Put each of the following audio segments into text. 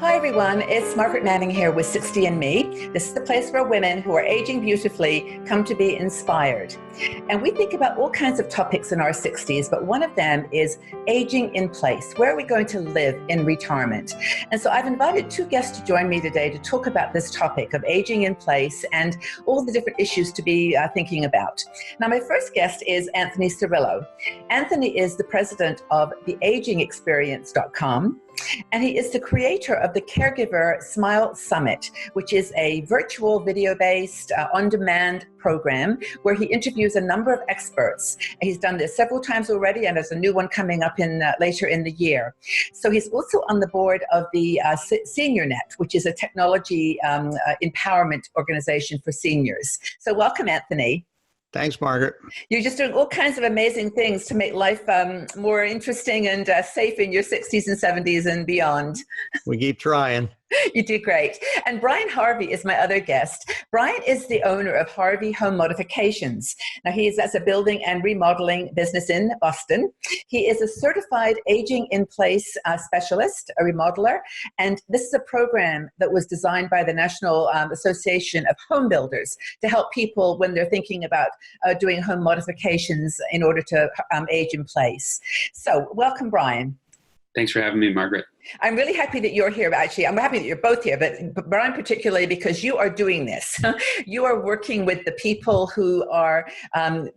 Hi everyone, it's Margaret Manning here with 60 and Me. This is the place where women who are aging beautifully come to be inspired. And we think about all kinds of topics in our 60s, but one of them is aging in place. Where are we going to live in retirement? And so I've invited two guests to join me today to talk about this topic of aging in place and all the different issues to be thinking about. Now, my first guest is Anthony Cirillo. Anthony is the president of theagingexperience.com. And he is the creator of the Caregiver Smile Summit, which is a virtual video-based on-demand program where he interviews a number of experts. And he's done this several times already, and there's a new one coming up in later in the year. So he's also on the board of the Senior Net, which is a technology empowerment organization for seniors. So welcome, Anthony. Thanks, Margaret. You're just doing all kinds of amazing things to make life more interesting and safe in your 60s and 70s and beyond. We keep trying. You do great. And Brian Harvey is my other guest. Brian is the owner of Harvey Home Modifications. Now, that's a building and remodeling business in Boston. He is a certified aging in place specialist, a remodeler. And this is a program that was designed by the National Association of Home Builders to help people when they're thinking about doing home modifications in order to age in place. So welcome, Brian. Thanks for having me, Margaret. I'm really happy that you're here. Actually, I'm happy that you're both here, but Brian particularly because you are doing this. You are working with the people who are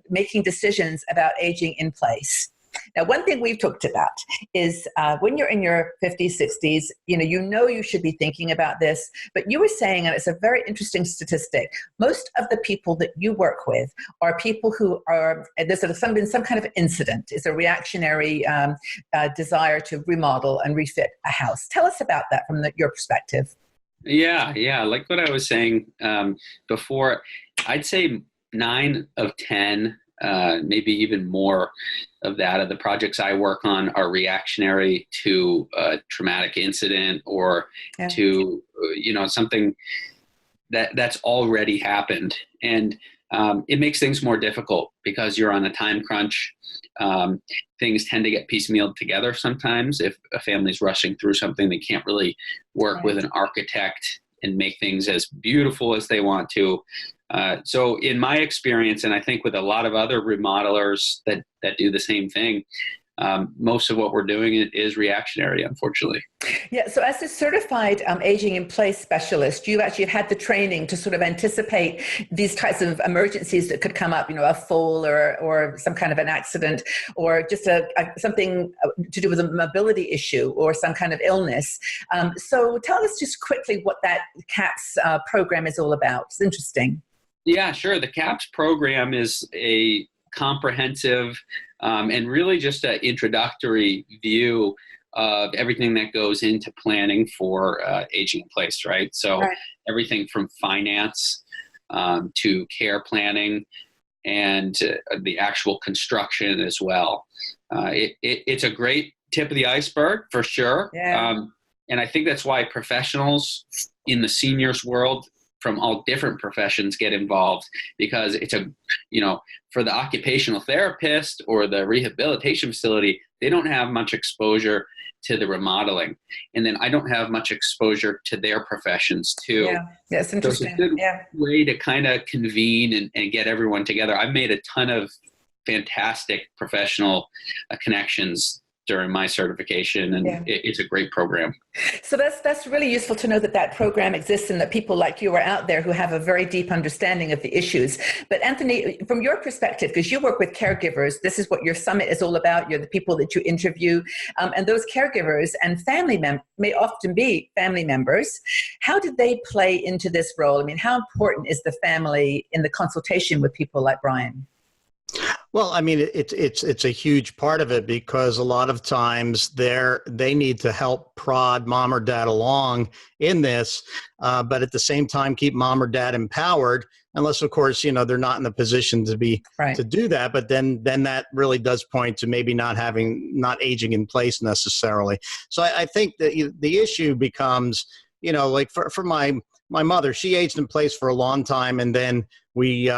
making decisions about aging in place. Now, one thing we've talked about is when you're in your 50s, 60s, you know you should be thinking about this, but you were saying, and it's a very interesting statistic, most of the people that you work with are people who are, there's been some kind of incident, it's a reactionary desire to remodel and refit a house. Tell us about that from your perspective. Yeah. Like what I was saying before, I'd say 9 of 10, maybe even more of the projects I work on are reactionary to a traumatic incident or to, something that's already happened. And it makes things more difficult because you're on a time crunch. Things tend to get piecemealed together sometimes. If a family's rushing through something, they can't really work with an architect and make things as beautiful as they want to. So in my experience, and I think with a lot of other remodelers that do the same thing, most of what we're doing is reactionary, unfortunately. Yeah, so as a certified aging in place specialist, you actually have had the training to sort of anticipate these types of emergencies that could come up, a fall or some kind of an accident or just something to do with a mobility issue or some kind of illness. So tell us just quickly what that CAPS program is all about. It's interesting. Yeah, sure. The CAPS program is a comprehensive and really just an introductory view of everything that goes into planning for aging in place, right? So everything from finance to care planning and the actual construction as well. It's a great tip of the iceberg for sure. Yeah. And I think that's why professionals in the seniors world from all different professions get involved, because it's for the occupational therapist or the rehabilitation facility, they don't have much exposure to the remodeling. And then I don't have much exposure to their professions too. Yeah, it's interesting. So it's a good way to kind of convene and get everyone together. I've made a ton of fantastic professional connections during my certification, and it's a great program. So that's really useful to know that program exists and that people like you are out there who have a very deep understanding of the issues. But Anthony, from your perspective, because you work with caregivers, this is what your summit is all about. You're the people that you interview, and those caregivers and family may often be family members. How did they play into this role? I mean, how important is the family in the consultation with people like Brian? Well, I mean, it's a huge part of it because a lot of times they need to help prod mom or dad along in this, but at the same time keep mom or dad empowered. Unless, of course, they're not in the position to do that. But then that really does point to maybe not aging in place necessarily. So I think that the issue becomes, like for my mother, she aged in place for a long time, and then we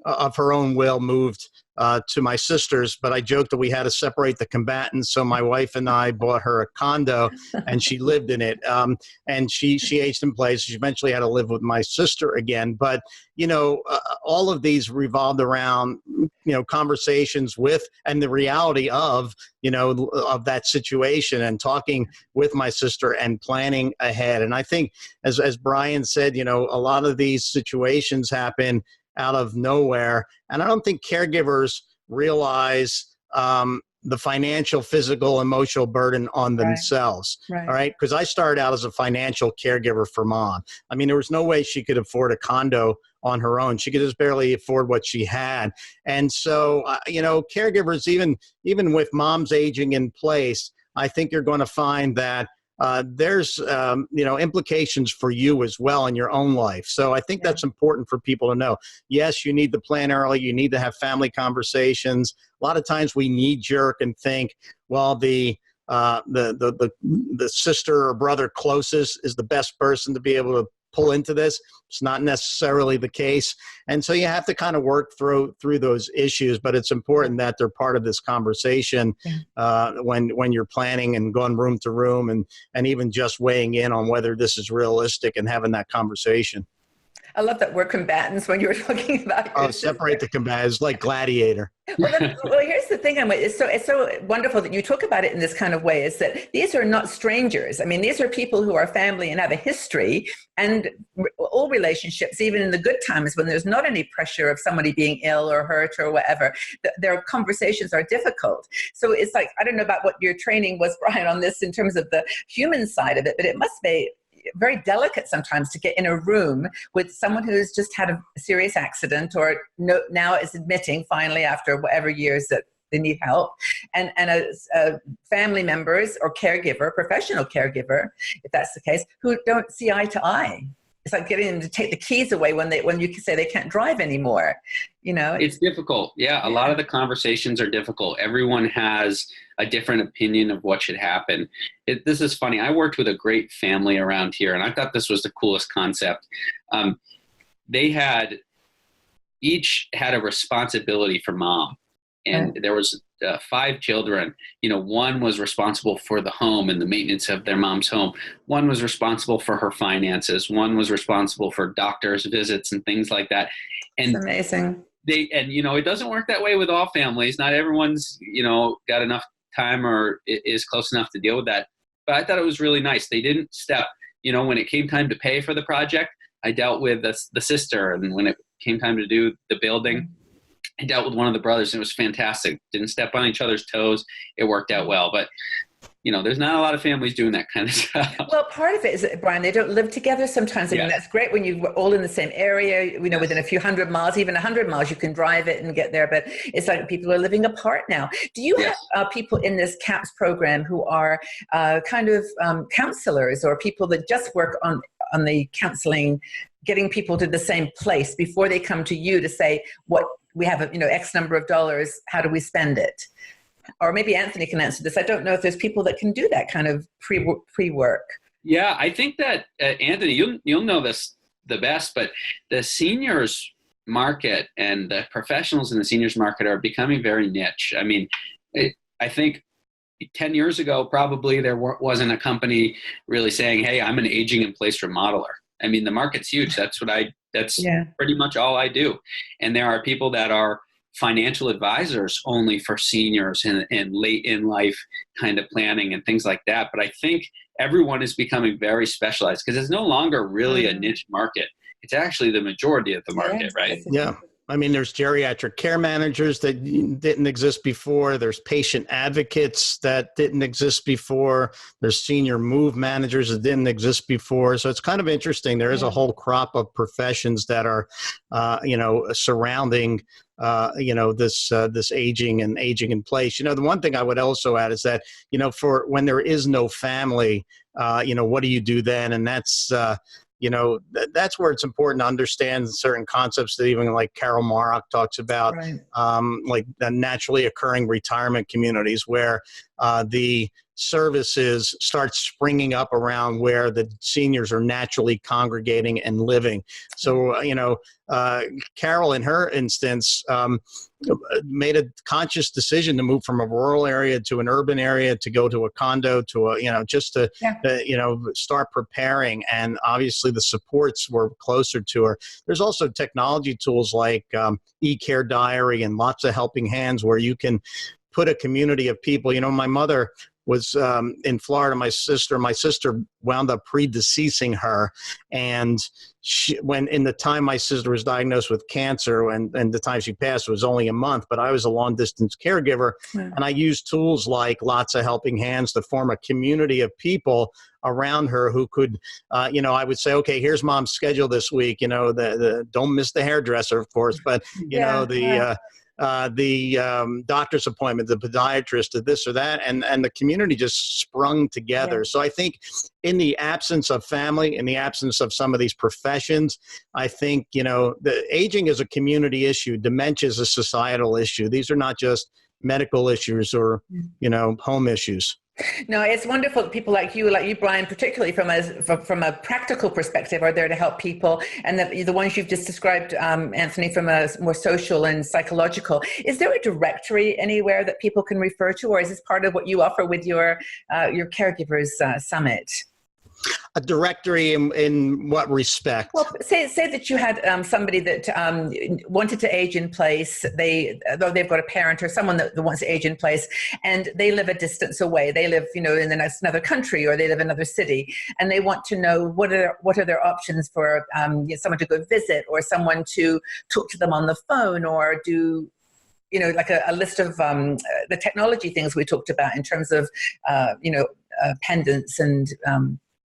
of her own will moved to my sisters, but I joked that we had to separate the combatants. So my wife and I bought her a condo, and she lived in it. And she aged in place. She eventually had to live with my sister again. But all of these revolved around conversations with and the reality of of that situation, and talking with my sister and planning ahead. And I think, as Brian said, a lot of these situations happen out of nowhere. And I don't think caregivers realize the financial, physical, emotional burden on themselves. Right. All right. Because I started out as a financial caregiver for Mom. I mean, there was no way she could afford a condo on her own. She could just barely afford what she had. And so, caregivers, even with Mom's aging in place, I think you're going to find that there's implications for you as well in your own life. So I think that's important for people to know. Yes, you need to plan early. You need to have family conversations. A lot of times we knee jerk and think, well, the sister or brother closest is the best person to be able to pull into this. It's not necessarily the case. And so you have to kind of work through those issues, but it's important that they're part of this conversation when you're planning and going room to room, and even just weighing in on whether this is realistic and having that conversation. I love that word combatants when you were talking about separate the combatants, like Gladiator. Well, here's the thing. It's so wonderful that you talk about it in this kind of way, is that these are not strangers. I mean, these are people who are family and have a history, and all relationships, even in the good times when there's not any pressure of somebody being ill or hurt or whatever, their conversations are difficult. So it's like, I don't know about what your training was, Brian, on this in terms of the human side of it, but it must be very delicate sometimes to get in a room with someone who's just had a serious accident, or now is admitting finally after whatever years that they need help, and as family members or caregiver, professional caregiver, if that's the case, who don't see eye to eye. It's like getting them to take the keys away when you say they can't drive anymore. It's difficult. Yeah, a lot of the conversations are difficult. Everyone has a different opinion of what should happen. This is funny. I worked with a great family around here, and I thought this was the coolest concept. They each had a responsibility for Mom, and there was 5 children. One was responsible for the home and the maintenance of their mom's home. One was responsible for her finances. One was responsible for doctor's visits and things like that. And it's amazing. It doesn't work that way with all families. Not everyone's, got enough time or is close enough to deal with that. But I thought it was really nice. They didn't step, when it came time to pay for the project, I dealt with the sister. And when it came time to do the building, I dealt with one of the brothers, and it was fantastic. Didn't step on each other's toes. It worked out well. But, there's not a lot of families doing that kind of stuff. Well, part of it is, Brian, they don't live together sometimes. I mean, that's great when you're all in the same area, within a few 100 miles, even 100 miles, you can drive it and get there. But it's like people are living apart now. Do you have people in this CAPS program who are counselors, or people that just work on the counseling, getting people to the same place before they come to you to say, what we have, X number of dollars, how do we spend it? Or maybe Anthony can answer this. I don't know if there's people that can do that kind of pre-work. Yeah, I think that, Anthony, you'll know this the best, but the seniors market and the professionals in the seniors market are becoming very niche. I mean, I think 10 years ago, probably there wasn't a company really saying, hey, I'm an aging in place remodeler. I mean, the market's huge. That's pretty much all I do. And there are people that are financial advisors only for seniors and late in life kind of planning and things like that. But I think everyone is becoming very specialized, because it's no longer really a niche market. It's actually the majority of the market, right? Yeah. I mean, there's geriatric care managers that didn't exist before. There's patient advocates that didn't exist before. There's senior move managers that didn't exist before. So it's kind of interesting. There is a whole crop of professions that are, surrounding, this aging and aging in place. The one thing I would also add is that, for when there is no family, what do you do then? And that's, that's where it's important to understand certain concepts that even like Carol Marrock talks about, like the naturally occurring retirement communities, where the services start springing up around where the seniors are naturally congregating and living. So, Carol, in her instance, made a conscious decision to move from a rural area to an urban area, to go to a condo, to just to, start preparing. And obviously the supports were closer to her. There's also technology tools like e-care diary and lots of helping hands where you can put a community of people. My mother was in Florida. My sister wound up predeceasing her. And when in the time my sister was diagnosed with cancer and the time she passed was only a month, but I was a long distance caregiver. Wow. And I used tools like lots of helping hands to form a community of people around her who could, I would say, okay, here's mom's schedule this week, the don't miss the hairdresser, of course, but the doctor's appointment, the podiatrist, the this or that, and the community just sprung together. Yeah. So I think in the absence of family, in the absence of some of these professions, I think, the aging is a community issue. Dementia is a societal issue. These are not just medical issues or, home issues. No, it's wonderful that people like you, Brian, particularly from a practical perspective, are there to help people. And the ones you've just described, Anthony, from a more social and psychological. Is there a directory anywhere that people can refer to, or is this part of what you offer with your Caregivers Summit? A directory in what respect? Well, say that you had somebody that wanted to age in place. They've got a parent or someone that wants to age in place, and they live a distance away. They live, in another country, or they live in another city, and they want to know what are their options for someone to go visit, or someone to talk to them on the phone, or do like a list of the technology things we talked about in terms of pendants and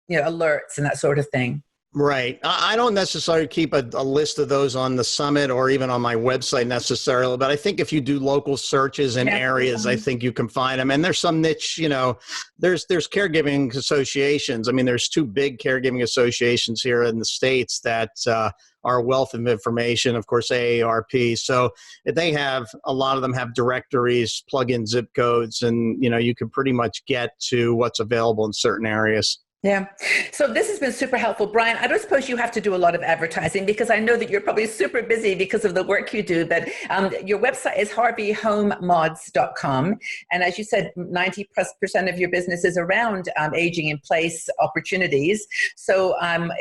alerts and that sort of thing. Right. I don't necessarily keep a list of those on the summit or even on my website necessarily, but I think if you do local searches in areas, I think you can find them. And there's some niche, there's caregiving associations. I mean, there's 2 big caregiving associations here in the States that are a wealth of information, of course, AARP. So a lot of them have directories, plug in zip codes, and, you can pretty much get to what's available in certain areas. Yeah. So this has been super helpful. Brian, I don't suppose you have to do a lot of advertising, because I know that you're probably super busy because of the work you do, but your website is harveyhomemods.com. And as you said, 90%+ of your business is around aging in place opportunities. So and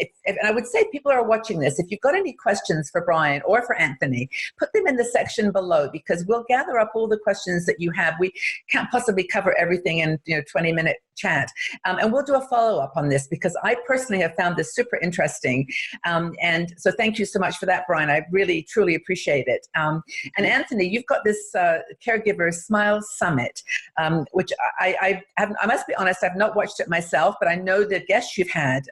I would say people are watching this. If you've got any questions for Brian or for Anthony, put them in the section below, because we'll gather up all the questions that you have. We can't possibly cover everything in 20-minute chat. And we'll do a follow-up on this, because I personally have found this super interesting. And so thank you so much for that, Brian. I really, truly appreciate it. And Anthony, you've got this Caregiver Smile Summit, which I must be honest, I've not watched it myself, but I know the guests you've had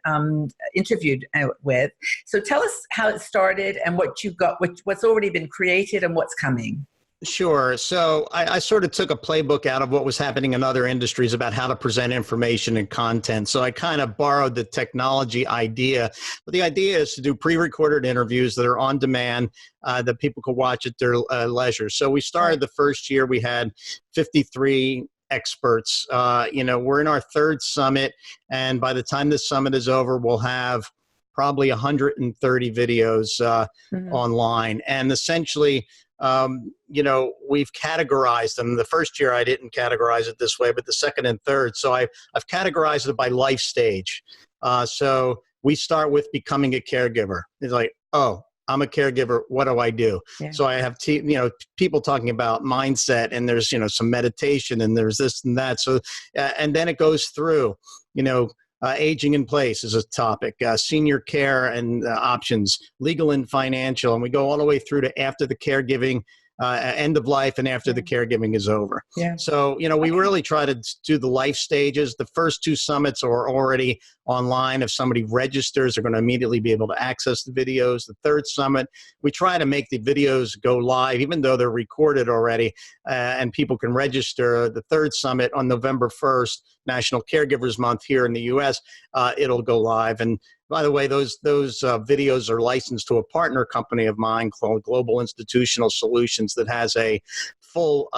interviewed with. So tell us how it started and what you've got, what's already been created and what's coming. Sure. So I sort of took a playbook out of what was happening in other industries about how to present information and content. So I kind of borrowed the technology idea, but the idea is to do pre-recorded interviews that are on demand, that people could watch at their leisure. So we started the first year, we had 53 experts. We're in our 3rd summit, and by the time this summit is over, we'll have probably 130 videos online. And essentially, we've categorized them. The first year I didn't categorize it this way, but the second and third. So I've categorized it by life stage. So we start with becoming a caregiver. It's like, oh, I'm a caregiver. What do I do? Yeah. So I have, people talking about mindset, and there's, some meditation, and there's this and that. So, and then it goes through, aging in place is a topic, senior care and options, legal and financial, and we go all the way through to after the caregiving, end of life, and after the caregiving is over. Yeah. So, we really try to do the life stages. The first 2 summits are already online. If somebody registers, they're going to immediately be able to access the videos. The 3rd summit, we try to make the videos go live, even though they're recorded already, and people can register. The 3rd summit on November 1st, National Caregivers Month here in the U.S., it'll go live. And by the way, those videos are licensed to a partner company of mine called Global Institutional Solutions that has a full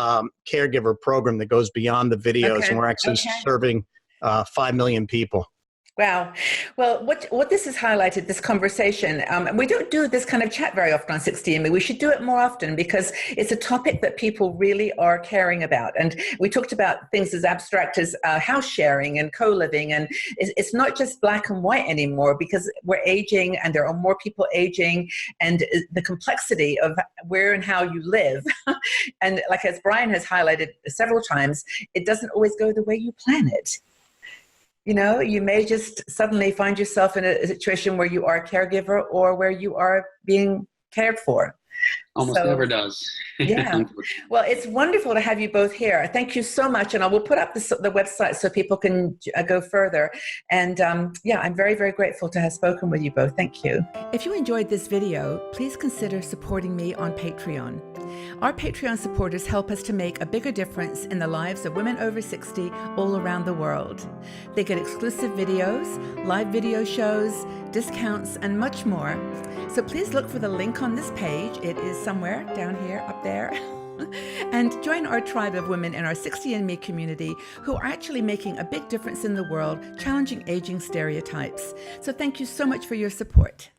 caregiver program that goes beyond the videos, Okay. and we're actually Okay. serving 5 million people. Wow. Well, what this has highlighted, this conversation, and we don't do this kind of chat very often on 60andMe. We should do it more often because it's a topic that people really are caring about. And we talked about things as abstract as house sharing and co-living. And it's not just black and white anymore because we're aging and there are more people aging, and the complexity of where and how you live. And like as Brian has highlighted several times, it doesn't always go the way you plan it. You know, you may just suddenly find yourself in a situation where you are a caregiver or where you are being cared for. Almost never does. Yeah. Well, it's wonderful to have you both here. Thank you so much. And I will put up the website so people can go further. And yeah, I'm very, very grateful to have spoken with you both. Thank you. If you enjoyed this video, please consider supporting me on Patreon. Our Patreon supporters help us to make a bigger difference in the lives of women over 60 all around the world. They get exclusive videos, live video shows, discounts, and much more. So please look for the link on this page. It is somewhere down here, up there. And join our tribe of women in our 60andMe community who are actually making a big difference in the world, challenging aging stereotypes. So thank you so much for your support.